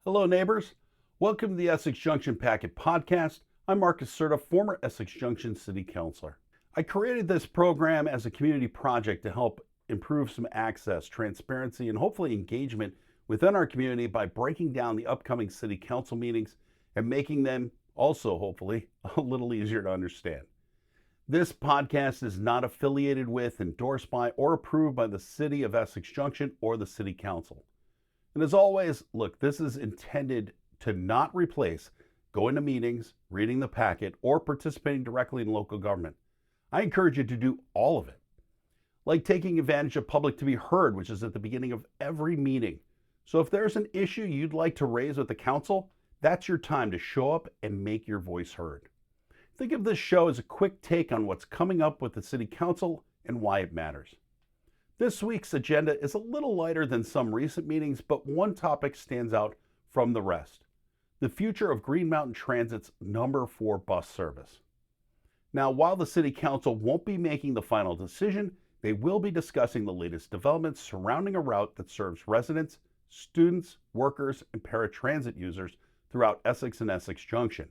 Hello, neighbors. Welcome to the Essex Junction Packet Podcast. I'm Marcus Serta, former Essex Junction City Councilor. I created this program as a community project to help improve some access, transparency, and hopefully engagement within our community by breaking down the upcoming City Council meetings and making them also, hopefully, a little easier to understand. This podcast is not affiliated with, endorsed by, or approved by the City of Essex Junction or the City Council. And as always, look, this is intended to not replace going to meetings, reading the packet, or participating directly in local government. I encourage you to do all of it. Like taking advantage of public to be heard, which is at the beginning of every meeting. So if there's an issue you'd like to raise with the council, that's your time to show up and make your voice heard. Think of this show as a quick take on what's coming up with the City Council and why it matters. This week's agenda is a little lighter than some recent meetings, but one topic stands out from the rest: the future of Green Mountain Transit's number 4 bus service. Now, while the City Council won't be making the final decision, they will be discussing the latest developments surrounding a route that serves residents, students, workers, and paratransit users throughout Essex and Essex Junction.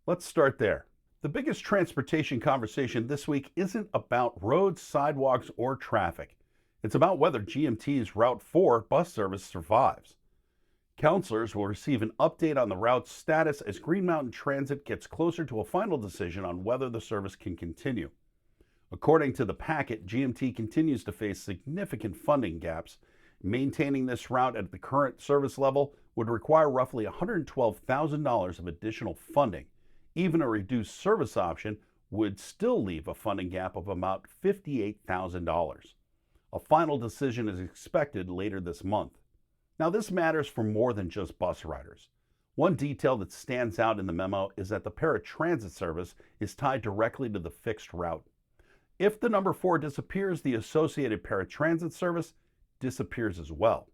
Let's start there. The biggest transportation conversation this week isn't about roads, sidewalks, or traffic. It's about whether GMT's Route 4 bus service survives. Councilors will receive an update on the route's status as Green Mountain Transit gets closer to a final decision on whether the service can continue. According to the packet, GMT continues to face significant funding gaps. Maintaining this route at the current service level would require roughly $112,000 of additional funding. Even a reduced service option would still leave a funding gap of about $58,000. A final decision is expected later this month. Now, this matters for more than just bus riders. One detail that stands out in the memo is that the paratransit service is tied directly to the fixed route. If the number 4 disappears, the associated paratransit service disappears as well.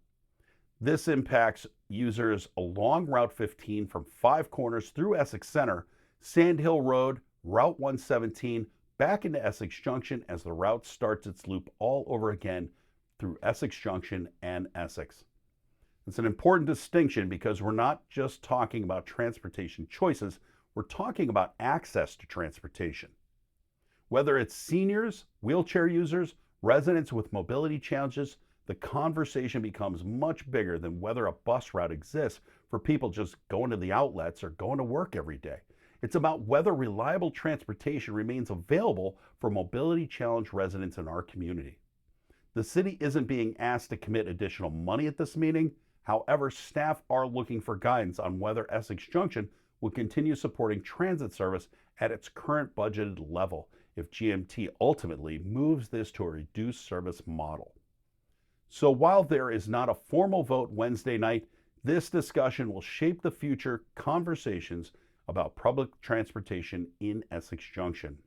This impacts users along Route 15 from Five Corners through Essex Center, Sand Hill Road, Route 117, back into Essex Junction as the route starts its loop all over again through Essex Junction and Essex. It's an important distinction because we're not just talking about transportation choices, we're talking about access to transportation. Whether it's seniors, wheelchair users, residents with mobility challenges, the conversation becomes much bigger than whether a bus route exists for people just going to the outlets or going to work every day. It's about whether reliable transportation remains available for mobility challenged residents in our community. The city isn't being asked to commit additional money at this meeting. However, staff are looking for guidance on whether Essex Junction will continue supporting transit service at its current budgeted level if GMT ultimately moves this to a reduced service model. So while there is not a formal vote Wednesday night, this discussion will shape the future conversations about public transportation in Essex Junction.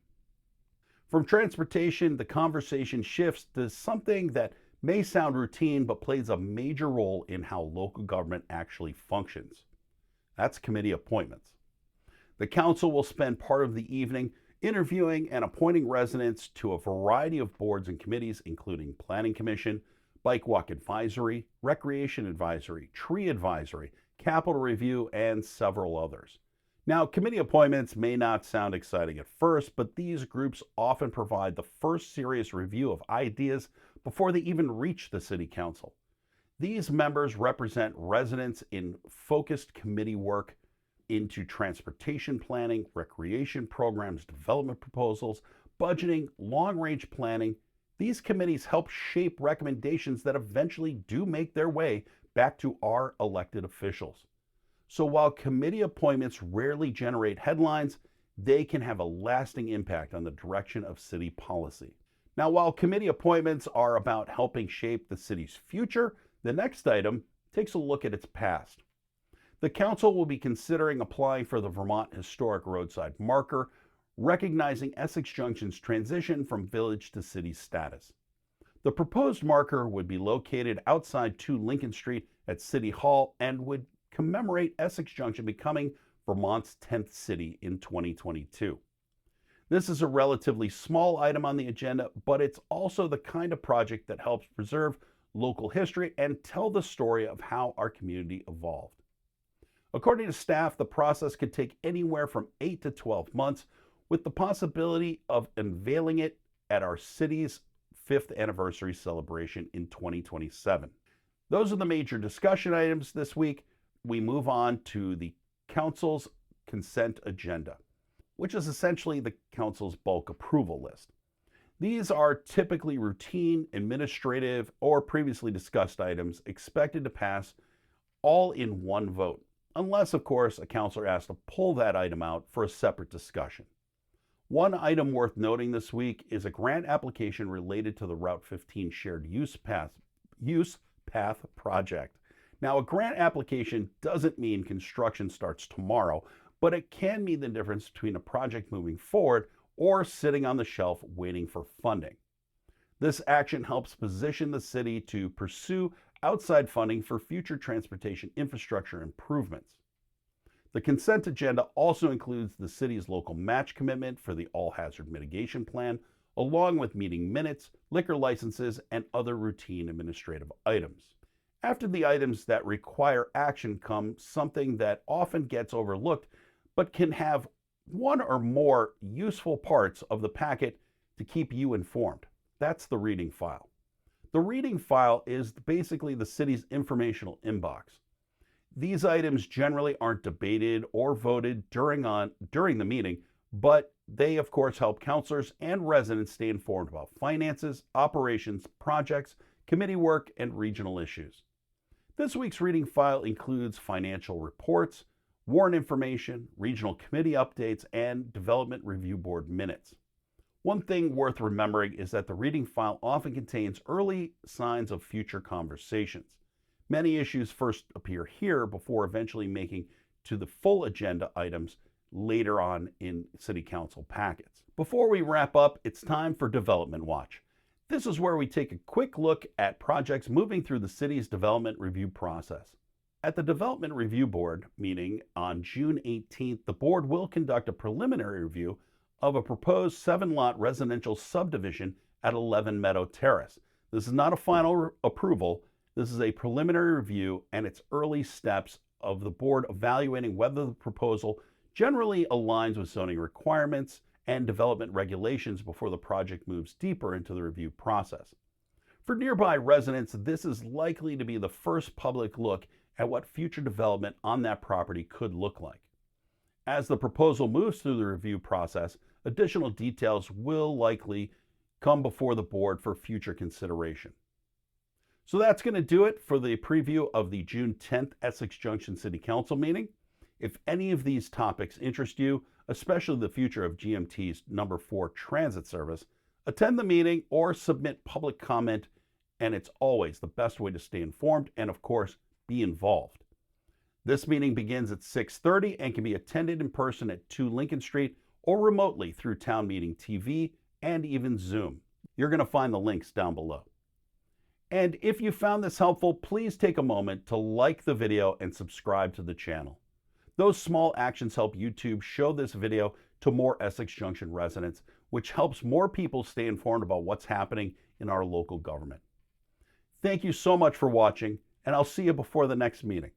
From transportation, the conversation shifts to something that may sound routine but plays a major role in how local government actually functions. That's committee appointments. The council will spend part of the evening interviewing and appointing residents to a variety of boards and committees, including Planning Commission, Bike Walk Advisory, Recreation Advisory, Tree Advisory, Capital Review, and several others. Now, committee appointments may not sound exciting at first, but these groups often provide the first serious review of ideas before they even reach the City Council. These members represent residents in focused committee work into transportation planning, recreation programs, development proposals, budgeting, long-range planning. These committees help shape recommendations that eventually do make their way back to our elected officials. So while committee appointments rarely generate headlines, they can have a lasting impact on the direction of city policy. Now, while committee appointments are about helping shape the city's future, the next item takes a look at its past. The council will be considering applying for the Vermont Historic Roadside Marker, recognizing Essex Junction's transition from village to city status. The proposed marker would be located outside 2 Lincoln Street at City Hall and would commemorate Essex Junction becoming Vermont's 10th city in 2022. This is a relatively small item on the agenda, but it's also the kind of project that helps preserve local history and tell the story of how our community evolved. According to staff, the process could take anywhere from 8 to 12 months, with the possibility of unveiling it at our city's 5th anniversary celebration in 2027. Those are the major discussion items this week. We move on to the Council's consent agenda, which is essentially the Council's bulk approval list. These are typically routine, administrative, or previously discussed items expected to pass all in one vote, unless, of course, a councilor asks to pull that item out for a separate discussion. One item worth noting this week is a grant application related to the Route 15 Shared Use Path project. Now, a grant application doesn't mean construction starts tomorrow, but it can mean the difference between a project moving forward or sitting on the shelf waiting for funding. This action helps position the city to pursue outside funding for future transportation infrastructure improvements. The consent agenda also includes the city's local match commitment for the all-hazard mitigation plan, along with meeting minutes, liquor licenses, and other routine administrative items. After the items that require action come something that often gets overlooked, but can have one or more useful parts of the packet to keep you informed. That's the reading file. The reading file is basically the city's informational inbox. These items generally aren't debated or voted during the meeting, but they of course help councilors and residents stay informed about finances, operations, projects, committee work, and regional issues. This week's reading file includes financial reports, warrant information, regional committee updates, and development review board minutes. One thing worth remembering is that the reading file often contains early signs of future conversations. Many issues first appear here before eventually making to the full agenda items later on in City Council packets. Before we wrap up, it's time for Development Watch. This is where we take a quick look at projects moving through the city's development review process. At the Development Review Board meeting on June 18th, the board will conduct a preliminary review of a proposed 7-lot residential subdivision at 11 Meadow Terrace. This is not a final approval. This is a preliminary review, and it's early steps of the board evaluating whether the proposal generally aligns with zoning requirements and development regulations before the project moves deeper into the review process. For nearby residents, this is likely to be the first public look at what future development on that property could look like. As the proposal moves through the review process, additional details will likely come before the board for future consideration. So that's going to do it for the preview of the June 10th Essex Junction City Council meeting. If any of these topics interest you, especially the future of GMT's number 4 transit service, attend the meeting or submit public comment, and it's always the best way to stay informed and, of course, be involved. This meeting begins at 6:30 and can be attended in person at 2 Lincoln Street or remotely through Town Meeting TV and even Zoom. You're going to find the links down below. And if you found this helpful, please take a moment to like the video and subscribe to the channel. Those small actions help YouTube show this video to more Essex Junction residents, which helps more people stay informed about what's happening in our local government. Thank you so much for watching, and I'll see you before the next meeting.